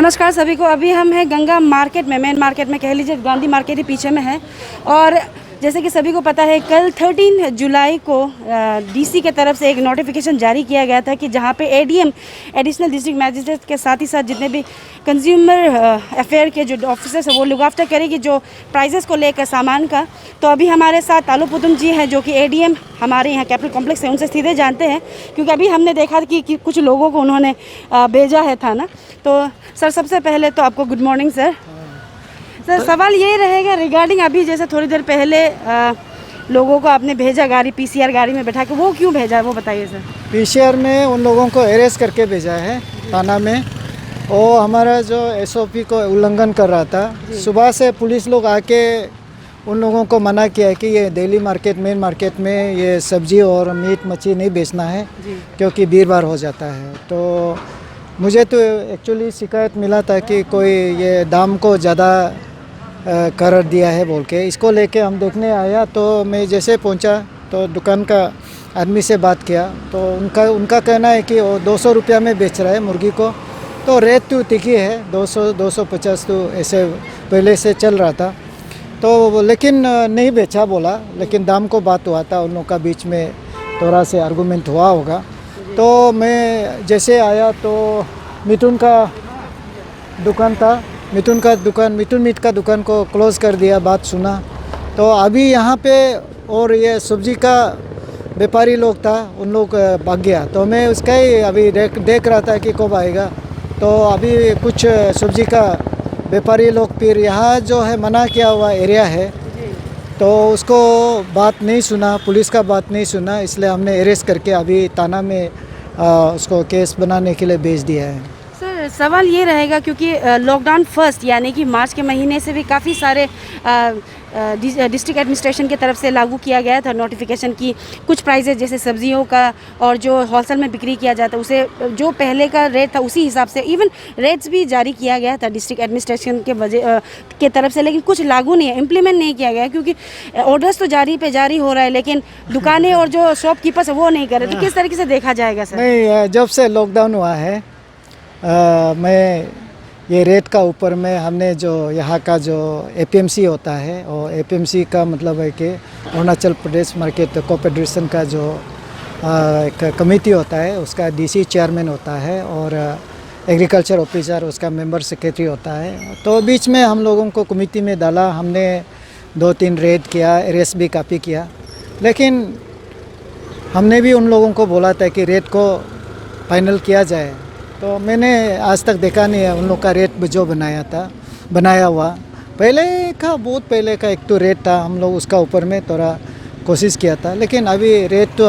नमस्कार सभी को। अभी हम हैं गंगा मार्केट में, मेन मार्केट में, कह लीजिए गांधी मार्केट ही पीछे में है। और जैसे कि सभी को पता है, कल 13 जुलाई को डीसी के तरफ से एक नोटिफिकेशन जारी किया गया था कि जहां पे एडीएम, एडिशनल डिस्ट्रिक्ट मैजिस्ट्रेट के साथ ही साथ जितने भी कंज्यूमर अफेयर के जो ऑफिसर्स हैं वो लुक आफ्टर करेगी जो प्राइजेस को लेकर सामान का। तो अभी हमारे साथ तालु पुतुम जी हैं जो कि एडीएम हमारे यहाँ कैपिटल कॉम्प्लेक्स है, उनसे सीधे जानते हैं क्योंकि अभी हमने देखा कि कुछ लोगों को उन्होंने भेजा है थाना। तो सर, सबसे पहले तो आपको गुड मॉर्निंग सर। सर, सवाल ये रहेगा रिगार्डिंग अभी जैसे थोड़ी देर पहले लोगों को आपने भेजा गाड़ी, पीसीआर गाड़ी में बैठा के, वो क्यों भेजा है वो बताइए सर। पीसीआर में उन लोगों को अरेस्ट करके भेजा है थाना में। वो हमारा जो एसओपी को उल्लंघन कर रहा था। सुबह से पुलिस लोग आके उन लोगों को मना किया है कि ये दिल्ली मार्केट, मेन मार्केट में ये सब्जी और मीट मच्छी नहीं बेचना है क्योंकि भीड़ भाड़ हो जाता है। तो मुझे तो एक्चुअली शिकायत मिला था कि कोई ये दाम को ज़्यादा कर दिया है बोल के। इसको लेके हम देखने आया। तो मैं जैसे पहुंचा तो दुकान का आदमी से बात किया तो उनका कहना है कि वो 200 रुपया में बेच रहा है मुर्गी को। तो रेट तो तिखी है, 200-250 तो ऐसे पहले से चल रहा था। तो लेकिन नहीं बेचा बोला, लेकिन दाम को बात हुआ था, उन लोगों का बीच में थोड़ा से आर्गूमेंट हुआ होगा। तो मैं जैसे आया तो मिथुन का दुकान था, मिथुन मीट का दुकान को क्लोज़ कर दिया, बात सुना। तो अभी यहाँ पे और ये सब्जी का व्यापारी लोग था, उन लोग भाग गया। तो मैं उसका ही अभी देख रहा था कि कब आएगा। तो अभी कुछ सब्जी का व्यापारी लोग फिर यहाँ जो है मना किया हुआ एरिया है तो उसको बात नहीं सुना, पुलिस का बात नहीं सुना, इसलिए हमने अरेस्ट करके अभी थाना में उसको केस बनाने के लिए भेज दिया है। सर, सवाल ये रहेगा क्योंकि लॉकडाउन फर्स्ट यानी कि मार्च के महीने से भी काफ़ी सारे डिस्ट्रिक्ट एडमिनिस्ट्रेशन की तरफ से लागू किया गया था नोटिफिकेशन की कुछ प्राइजेस जैसे सब्जियों का और जो होलसेल में बिक्री किया जाता है उसे जो पहले का रेट था उसी हिसाब से इवन रेट्स भी जारी किया गया था डिस्ट्रिक्ट एडमिनिस्ट्रेशन के तरफ से। लेकिन कुछ लागू नहीं है, इम्प्लीमेंट नहीं किया गया क्योंकि ऑर्डर्स तो जारी हो रहा है लेकिन दुकानें और जो शॉपकीपर्स है वो नहीं कर रहे। तो किस तरीके से देखा जाएगा सर? नहीं, जब से लॉकडाउन हुआ है मैं ये रेट का ऊपर में हमने जो यहाँ का जो एपीएमसी होता है और एपीएमसी का मतलब है कि अरुणाचल प्रदेश मार्केट कोऑपरेशन का जो एक कमेटी होता है उसका डीसी चेयरमैन होता है और एग्रीकल्चर ऑफिसर उसका मेंबर सेक्रेटरी होता है। तो बीच में हम लोगों को कमेटी में डाला, हमने 2-3 रेड किया, अरेस्ट भी काफ़ी किया। लेकिन हमने भी उन लोगों को बोला था कि रेट को फाइनल किया जाए। तो मैंने आज तक देखा नहीं है उन लोग का रेट जो बनाया हुआ। बहुत पहले का एक तो रेट था, हम लोग उसका ऊपर में थोड़ा कोशिश किया था। लेकिन अभी रेट तो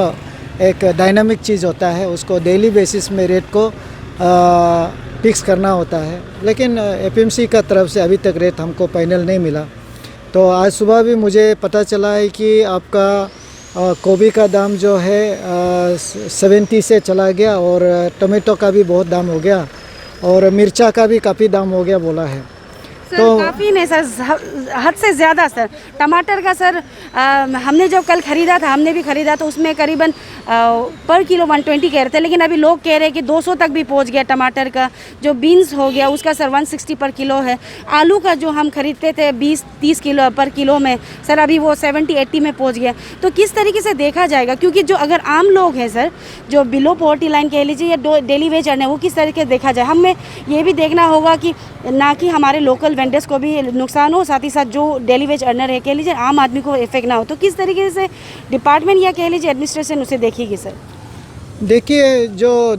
एक डायनामिक चीज़ होता है, उसको डेली बेसिस में रेट को फिक्स करना होता है। लेकिन एपीएमसी का तरफ से अभी तक रेट हमको फाइनल नहीं मिला। तो आज सुबह भी मुझे पता चला है कि आपका गोभी का दाम जो है 70 से चला गया और टमाटो का भी बहुत दाम हो गया और मिर्चा का भी काफ़ी दाम हो गया बोला है। सर, तो काफ़ी नहीं सर, हद से ज़्यादा सर। टमाटर का सर हमने जो कल ख़रीदा था, हमने भी ख़रीदा तो उसमें करीबन पर किलो 120 कह रहे थे, लेकिन अभी लोग कह रहे हैं कि 200 तक भी पहुंच गया टमाटर का। जो बीन्स हो गया उसका सर 160 पर किलो है। आलू का जो हम ख़रीदते थे 20-30 किलो पर किलो में, सर अभी वो 70-80 में पहुंच गया। तो किस तरीके से देखा जाएगा क्योंकि जो अगर आम लोग हैं सर, जो बिलो पॉवर्टी लाइन कह लीजिए या डेली वेज अर्नर, वो किस तरीके से देखा जाए? हमें ये भी देखना होगा कि ना कि हमारे लोकल वेंडर्स को भी नुकसान हो, साथ ही साथ जो डेली वेज अर्नर है कह लीजिए आम आदमी को इफेक्ट ना हो। तो किस तरीके से डिपार्टमेंट या कह लीजिए एडमिनिस्ट्रेशन उसे देखेगी सर? देखिए, जो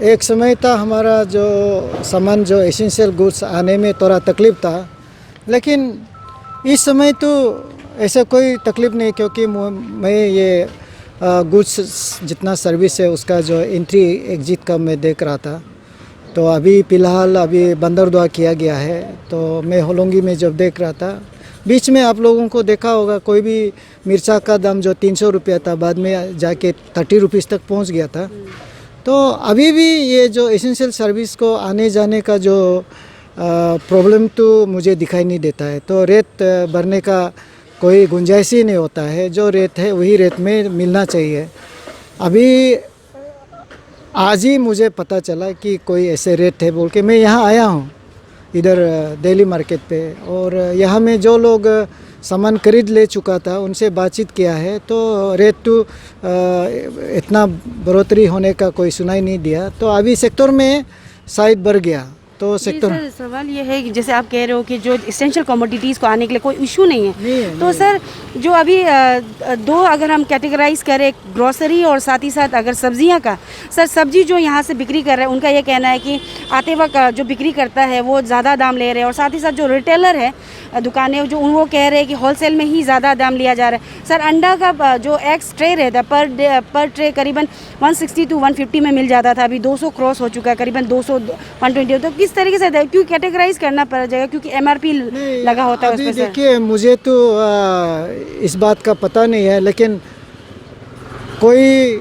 एक समय था हमारा जो सामान जो एसेंशियल गुड्स आने में थोड़ा तकलीफ था, लेकिन इस समय तो ऐसा कोई तकलीफ नहीं क्योंकि मैं ये गुड्स जितना सर्विस है उसका जो एंट्री एग्जिट का मैं देख रहा था। तो अभी फ़िलहाल बंदरदुआ किया गया है। तो मैं होलोंगी में जब देख रहा था, बीच में आप लोगों को देखा होगा कोई भी मिर्चा का दाम जो 300 रुपया था बाद में जाके 30 रुपीज़ तक पहुंच गया था। तो अभी भी ये जो एसेंशियल सर्विस को आने जाने का जो प्रॉब्लम तो मुझे दिखाई नहीं देता है। तो रेट भरने का कोई गुंजाइश ही नहीं होता है, जो रेट है वही रेट में मिलना चाहिए। अभी आज ही मुझे पता चला कि कोई ऐसे रेट है बोल के मैं यहाँ आया हूँ इधर दिल्ली मार्केट पे। और यहाँ में जो लोग सामान खरीद ले चुका था उनसे बातचीत किया है तो रेट तो इतना बढ़ोतरी होने का कोई सुनाई नहीं दिया। तो अभी सेक्टर में शायद बढ़ गया तो जी सेक्टर सर, सवाल ये है कि जैसे आप कह रहे हो कि जो इसेंशियल कमोडिटीज़ को आने के लिए कोई इशू नहीं है, तो सर जो अभी दो अगर हम कैटेगराइज करें ग्रोसरी और साथ ही साथ अगर सब्जियां का, सर सब्जी जो यहाँ से बिक्री कर रहे हैं उनका ये कहना है कि आते वक्त जो बिक्री करता है वो ज़्यादा दाम ले रहे हैं और साथ ही साथ जो रिटेलर है दुकानें जो वो कह रहे हैं कि होलसेल में ही ज़्यादा दाम लिया जा रहा है। सर अंडा का जो एग्स ट्रे रहता है पर ट्रे करीबन 160 to 150 में मिल जाता था, अभी 200 क्रॉस हो चुका है, करीबन 200 120। तो किस तरीके से क्यों कैटेगराइज करना पड़ जाएगा क्योंकि एमआरपी लगा होता है उस अभी पे? देखिए मुझे तो इस बात का पता नहीं है, लेकिन कोई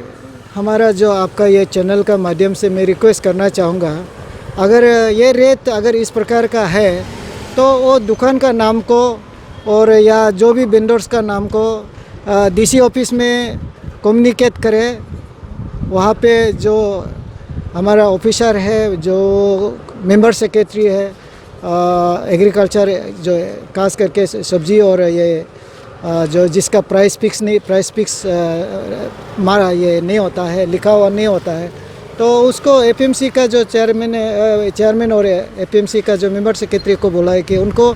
हमारा जो आपका ये चैनल का माध्यम से मैं रिक्वेस्ट करना चाहूँगा, अगर ये रेट अगर इस प्रकार का है तो वो दुकान का नाम को और या जो भी वेंडर्स का नाम को डीसी ऑफिस में कम्युनिकेट करें। वहाँ पे जो हमारा ऑफिसर है, जो मेंबर सेक्रेटरी है एग्रीकल्चर, जो खास करके सब्जी और ये जो जिसका प्राइस फिक्स ये नहीं होता है, लिखा हुआ नहीं होता है, तो उसको एपीएमसी का जो चेयरमैन और एपीएमसी का जो मेंबर सेक्रेटरी को बोला है कि उनको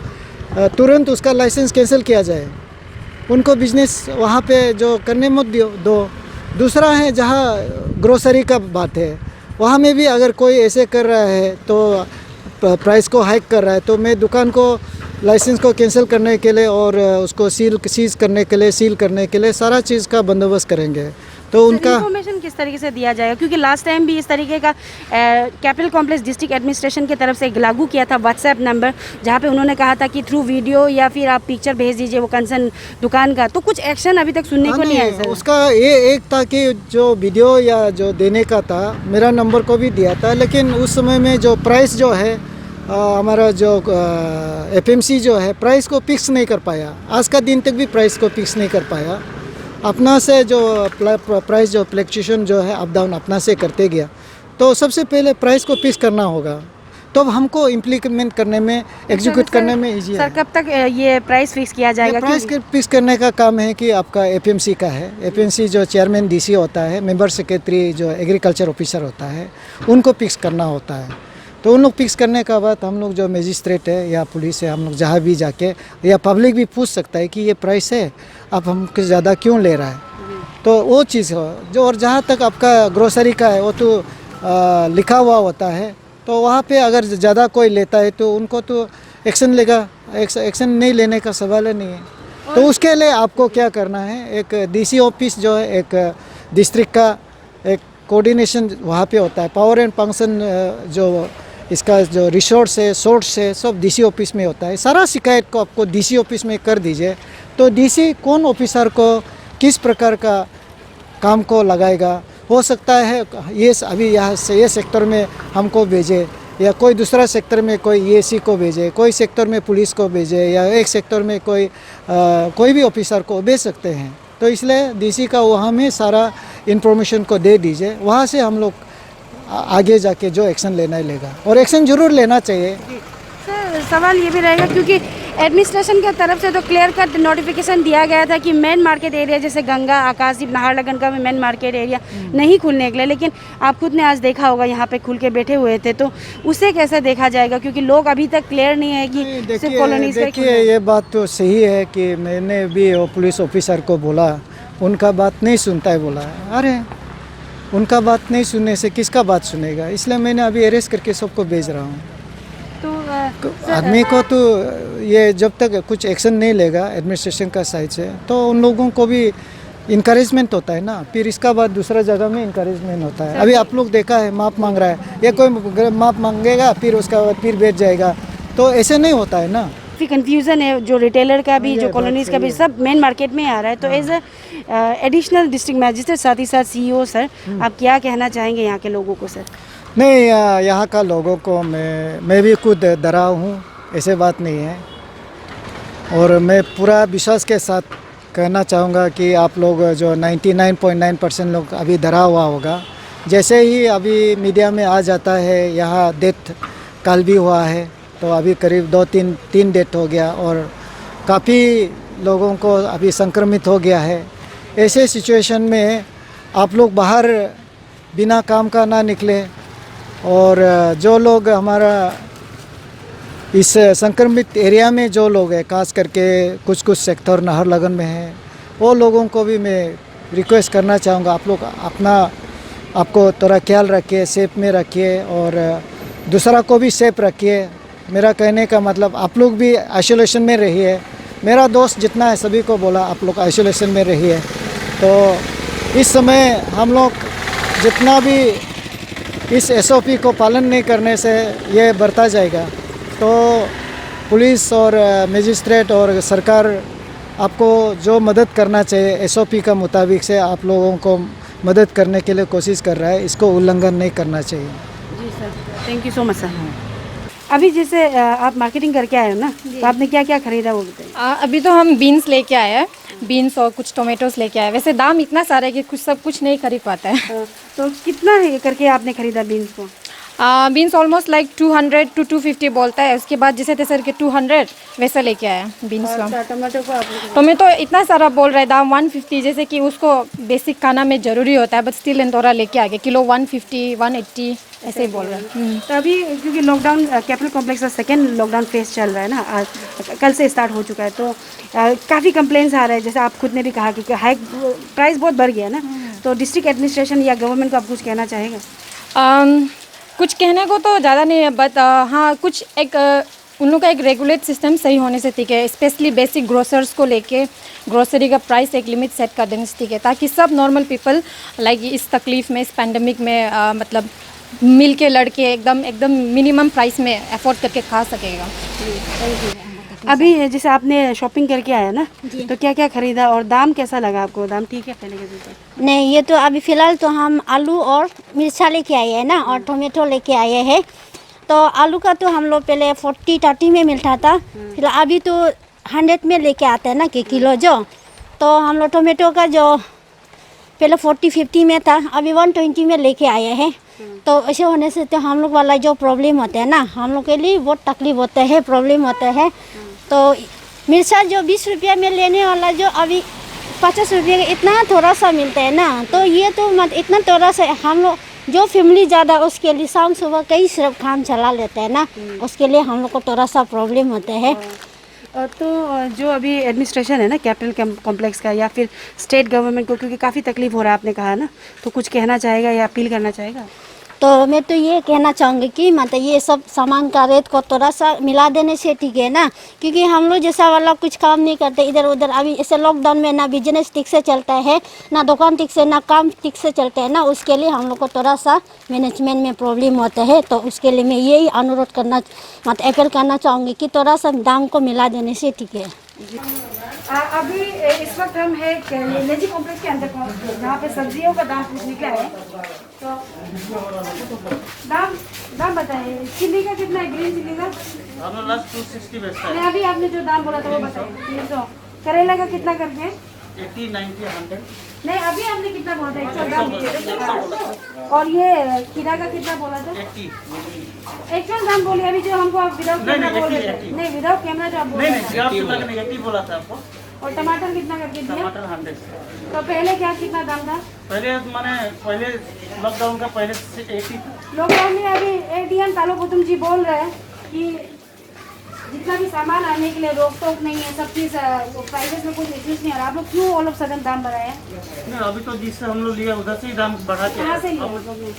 तुरंत उसका लाइसेंस कैंसिल किया जाए। उनको बिजनेस वहाँ पे जो करने मत दो। दूसरा है जहाँ ग्रोसरी का बात है, वहाँ में भी अगर कोई ऐसे कर रहा है तो प्राइस को हाइक कर रहा है, तो मैं दुकान को लाइसेंस को कैंसिल करने के लिए और उसको सीज करने के लिए सारा चीज़ का बंदोबस्त करेंगे। तो उनका इन्फॉर्मेशन किस तरीके से दिया जाएगा क्योंकि लास्ट टाइम भी इस तरीके का कैपिटल कॉम्प्लेक्स डिस्ट्रिक्ट एडमिनिस्ट्रेशन की तरफ से एक लागू किया था व्हाट्सएप नंबर, जहाँ पे उन्होंने कहा था कि थ्रू वीडियो या फिर आप पिक्चर भेज दीजिए वो कंसर्न दुकान का, तो कुछ एक्शन अभी तक सुनने को नहीं आया सर। उसका ये एक था कि जो वीडियो या जो देने का था मेरा नंबर को भी दिया था, लेकिन उस समय में जो प्राइस जो है हमारा जो एपीएमसी जो है प्राइस को फिक्स नहीं कर पाया। आज का दिन तक भी प्राइस को फिक्स नहीं कर पाया। अपना से जो प्राइस जो फ्लक्चुएशन जो है अप डाउन अपना से करते गया। तो सबसे पहले प्राइस को फिक्स करना होगा, तो हमको इम्प्लीमेंट करने में, एग्जीक्यूट करने में इजी है। सर कब तक ये प्राइस फिक्स किया जाएगा? प्राइस फिक्स करने का काम है कि आपका एपीएमसी का है। एपीएमसी जो चेयरमैन डीसी होता है, मेंबर सेक्रेटरी जो एग्रीकल्चर ऑफिसर होता है, उनको फिक्स करना होता है। तो उन लोग फिक्स करने का बाद हम लोग जो मजिस्ट्रेट है या पुलिस है, हम लोग जहाँ भी जाके या पब्लिक भी पूछ सकता है कि ये प्राइस है, आप हमको ज़्यादा क्यों ले रहा है। तो वो चीज़ हो जो, और जहाँ तक आपका ग्रोसरी का है वो तो लिखा हुआ होता है, तो वहाँ पे अगर ज़्यादा कोई लेता है तो उनको तो एक्शन लेगा। एक्शन नहीं लेने का सवाल नहीं है। तो उसके लिए आपको क्या करना है, एक डीसी ऑफिस जो है एक डिस्ट्रिक्ट का एक कोऑर्डिनेशन वहाँ पे होता है। पावर एंड फंक्शन जो इसका जो रिसोर्स है, सोर्स है, सब डीसी ऑफिस में होता है। सारा शिकायत को आपको डीसी ऑफिस में कर दीजिए, तो डीसी कौन ऑफिसर को किस प्रकार का काम को लगाएगा। हो सकता है ये अभी यहाँ से ये सेक्टर में हमको भेजे, या कोई दूसरा सेक्टर में कोई ईएसी को भेजे, कोई सेक्टर में पुलिस को भेजे, या एक सेक्टर में कोई भी ऑफिसर को भेज सकते हैं। तो इसलिए डीसी का वहाँ में सारा इन्फॉर्मेशन को दे दीजिए, वहाँ से हम लोग आगे जाके जो एक्शन लेना ही लेगा, और एक्शन जरूर लेना चाहिए। सर सवाल ये भी रहेगा क्योंकि एडमिनिस्ट्रेशन की तरफ से तो क्लियर कट नोटिफिकेशन दिया गया था कि मेन मार्केट एरिया जैसे गंगा, आकाशदीप, नाहरलगन का भी मेन मार्केट एरिया नहीं खुलने के लिए, लेकिन आप खुद ने आज देखा होगा यहाँ पे खुल के बैठे हुए थे, तो उसे कैसे देखा जाएगा क्योंकि लोग अभी तक क्लियर नहीं है कि सिर्फ कॉलोनीज। देखिए ये बात तो सही है कि मैंने भी वो पुलिस ऑफिसर को बोला, उनका बात नहीं सुनता है, बोला अरे उनका बात नहीं सुनने से किसका बात सुनेगा, इसलिए मैंने अभी अरेस्ट करके सबको भेज रहा हूँ। तो आदमी को तो ये जब तक कुछ एक्शन नहीं लेगा एडमिनिस्ट्रेशन का साइड से, तो उन लोगों को भी इनकरेजमेंट होता है ना, फिर इसका बाद दूसरा जगह में इनकरेजमेंट होता है। अभी आप लोग देखा है माप मांग रहा है, ये कोई माप मांगेगा फिर उसका बाद फिर बेच जाएगा, तो ऐसे नहीं होता है ना। काफ़ी कन्फ्यूज़न है, जो रिटेलर का भी, जो कॉलोनीज़ का भी, सब मेन मार्केट में आ रहा है। तो एज एडिशनल डिस्ट्रिक्ट मैजिस्ट्रेट साथ ही साथ सीईओ सर, आप क्या कहना चाहेंगे यहाँ के लोगों को? सर नहीं, यहाँ का लोगों को मैं भी खुद डरा हूँ, ऐसे बात नहीं है, और मैं पूरा विश्वास के साथ कहना चाहूँगा कि आप लोग जो 99.9% लोग अभी डरा हुआ होगा, जैसे ही अभी मीडिया में आ जाता है यहाँ डेथ कल भी हुआ है, तो अभी करीब 2-3 डेथ हो गया और काफ़ी लोगों को अभी संक्रमित हो गया है। ऐसे सिचुएशन में आप लोग बाहर बिना काम का ना निकले और जो लोग हमारा इस संक्रमित एरिया में जो लोग हैं, खास करके कुछ सेक्टर नाहरलगुन में हैं, वो लोगों को भी मैं रिक्वेस्ट करना चाहूँगा, आप लोग आपको थोड़ा ख्याल रखिए, सेफ में रखिए और दूसरा को भी सेफ रखिए। मेरा कहने का मतलब आप लोग भी आइसोलेशन में रहिए। मेरा दोस्त जितना है सभी को बोला आप लोग आइसोलेशन में रहिए। तो इस समय हम लोग जितना भी इस SOP को पालन नहीं करने से ये बढ़ता जाएगा, तो पुलिस और मजिस्ट्रेट और सरकार आपको जो मदद करना चाहिए SOP का मुताबिक से आप लोगों को मदद करने के लिए कोशिश कर रहा है, इसको उल्लंघन नहीं करना चाहिए। जी sir, thank you so much sir. अभी जैसे आप मार्केटिंग करके आए हो ना, तो आपने क्या क्या खरीदा वो बताइए। अभी तो हम बीन्स लेके आए हैं, बीन्स और कुछ टोमेटोस लेके आए। वैसे दाम इतना सारा है कि सब कुछ नहीं खरीद पाता है। तो कितना है करके आपने खरीदा बीन्स को? बीन्स ऑलमोस्ट लाइक 200 to 250 बोलता है, उसके बाद जैसे तैसे करके 200 वैसे लेके आया बीन्स का। टमाटो को आपने? टोमेटो इतना सारा बोल रहा है दाम 150, जैसे कि उसको बेसिक खाना में ज़रूरी होता है, बट स्टिल इंदौरा लेके आ गया किलो 150 180 ऐसे ही बोल रहा है। तो अभी क्योंकि लॉकडाउन कैपिटल कॉम्प्लेक्स का सेकेंड लॉकडाउन फेज चल रहा है ना, आज कल से स्टार्ट हो चुका है, तो काफ़ी कंप्लेंट्स आ रहे हैं, जैसे आप खुद ने भी कहा कि हाई प्राइस बहुत बढ़ गया ना, तो डिस्ट्रिक्ट एडमिनिस्ट्रेशन या गवर्नमेंट को आप कुछ कहना चाहेगा? कुछ कहने को तो ज़्यादा नहीं है, बट हाँ कुछ एक उन लोग का एक रेगुलेट सिस्टम सही होने से ठीक है। स्पेशली बेसिक ग्रोसर्स को लेके ग्रोसरी का प्राइस एक लिमिट सेट कर देने से ठीक है, ताकि सब नॉर्मल पीपल लाइक इस तकलीफ़ में, इस पैंडमिक में मतलब मिल के लड़के एकदम मिनिमम प्राइस में अफोर्ड करके खा सकेगा। अभी जैसे आपने शॉपिंग करके आया ना, तो क्या क्या खरीदा और दाम कैसा लगा आपको? दाम ठीक है पहले के जैसे? नहीं, ये तो अभी फ़िलहाल तो हम आलू और मिर्चा लेके आए हैं ना, और टोमेटो लेके आए हैं। तो आलू का तो हम लोग पहले 40-30 में मिलता था, फिर अभी तो 100 में लेके आते हैं ना कि किलो जो। तो हम लोग टोमेटो का जो पहले 40-50 में था, अभी 120 में लेके आए हैं। तो ऐसे होने से तो हम लोग वाला जो प्रॉब्लम होता है ना, हम लोग के लिए बहुत तकलीफ होता है, प्रॉब्लम होता है। तो मिर्चा जो 20 रुपया में लेने वाला जो अभी 50 रुपये का इतना थोड़ा सा मिलता है ना, तो ये तो मत इतना थोड़ा सा हम लोग जो फैमिली ज़्यादा उसके लिए शाम सुबह कई सिर्फ काम चला लेते हैं ना, उसके लिए हम लोग को थोड़ा सा प्रॉब्लम होता है। तो जो अभी एडमिनिस्ट्रेशन है ना कैपिटल कॉम्प्लेक्स का, या फिर स्टेट गवर्नमेंट को, क्योंकि काफ़ी तकलीफ हो रहा है आपने कहा ना, तो कुछ कहना चाहेगा या अपील करना चाहेगा? तो मैं तो ये कहना चाहूँगी कि मतलब ये सब सामान का रेट को थोड़ा सा मिला देने से ठीक है ना, क्योंकि हम लोग जैसा वाला कुछ काम नहीं करते इधर उधर। अभी ऐसे लॉकडाउन में ना बिजनेस ठीक से चलता है, ना दुकान ठीक से, ना काम ठीक से चलते हैं ना, उसके लिए हम लोग को थोड़ा सा मैनेजमेंट में प्रॉब्लम होता है। तो उसके लिए मैं यही अनुरोध करना मतलब अपील करना चाहूँगी कि थोड़ा सा दाम को मिला देने से ठीक है। अभी इस वक्त हम है लेजी कॉम्प्लेक्स के अंदर पहुँच गए, जहाँ पे सब्जियों का दाम पूछने का है। तो दाम बताइए, चिल्ली का कितना है? ग्रीन चिल्ली का 260 बेचता है। अभी आपने जो दाम बोला था वो बताइए। 300। करेला का कितना करके? 80, 90, 100। नहीं, अभी आपने कितना बोला था? 100 दाम। और ये खीरा का कितना बोला था? 80। एक्चुअल दाम बोलिए अभी, जो हमको आप विदाउट कैमरा बोल रहे थे। 80। नहीं, विदाउट कैमरा जो आप बोल नहीं रहे नहीं, आपको लगा नहीं, 80 बोला था आपको। और टमाटर कितना करके दिया? टमाटर 100। तो पहले क्या कितना दाम था? पहले लॉकडाउन का पहले 80 था। लॉकडाउन में अभी एडीएम तालो गौतम जी बोल रहे हैं कि जितना भी सामान आने के लिए रोक टोक नहीं है, सब चीज़ प्राइसेस में कुछ इश्यूज नहीं आ रहा। आप लोग क्यों ऑल ऑफ सडन दाम बढ़ाए हैं? नहीं, अभी तो जिससे हम लोग लिया उधर से ही दाम बढ़ा के। कहाँ से लिया आप लोगों ने?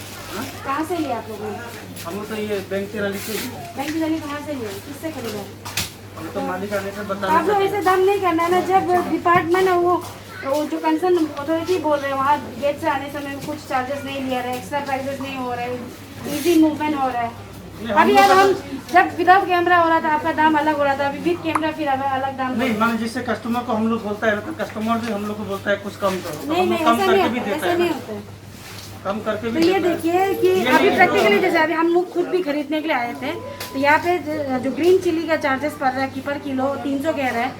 कहाँ से लिया आप लोगों ने? हम लोग तो ये बैंक की रैली से, बैंक की जगह कहाँ से लिया? किससे खरीदा? हम तो मालिक आने से आप बताना लोग ऐसे दाम नहीं करना है ना। जब डिपार्टमेंट वो जो कंसर्न अथॉरिटी बोल रहे हैं, वहाँ गेट से आने समय कुछ चार्जेस नहीं लिया रहे, एक्स्ट्रा प्राइसेस नहीं हो रहे, इजी मूवमेंट हो रहा है। अभी अब हम जब विदाउट कैमरा हो रहा था आपका दाम अलग हो रहा था, अभी विद कैमरा फिर अलग दाम। नहीं, माने जिससे कस्टमर को हम लोग बोलता है, कस्टमर भी हम लोग को बोलता है कुछ कम करो, तो नहीं हम नहीं, लोग कम ऐसा करके नहीं भी होता, देता ऐसा है नहीं ना। होता है। कम करके तो भी ये देता है। देखिए कि अभी प्रैक्टिकली जैसे अभी हम लोग खुद भी खरीदने के लिए आए थे, तो यहाँ पे जो ग्रीन चिली का चार्जेस पड़ रहा है पर किलो 300 कह रहा है,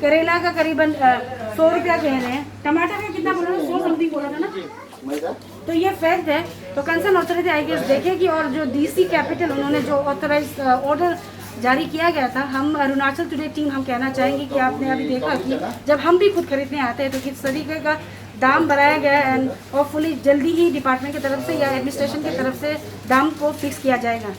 करेला का करीबन 100 रुपया कह रहे हैं, टमाटर का कितना बोला था? 100 समथिंग बोला था ना। तो ये फैक्ट है। तो कंसर्न अथॉरिटी आई गेस देखेगी और जो डीसी कैपिटल उन्होंने जो ऑथराइज ऑर्डर जारी किया गया था, हम अरुणाचल टुडे टीम हम कहना चाहेंगे कि आपने अभी देखा कि जब हम भी खुद खरीदने आते हैं तो किस तरीके का दाम बढ़ाया गया है एंड होपफुली जल्दी ही डिपार्टमेंट की तरफ से या एडमिनिस्ट्रेशन की तरफ से दाम को फिक्स किया जाएगा।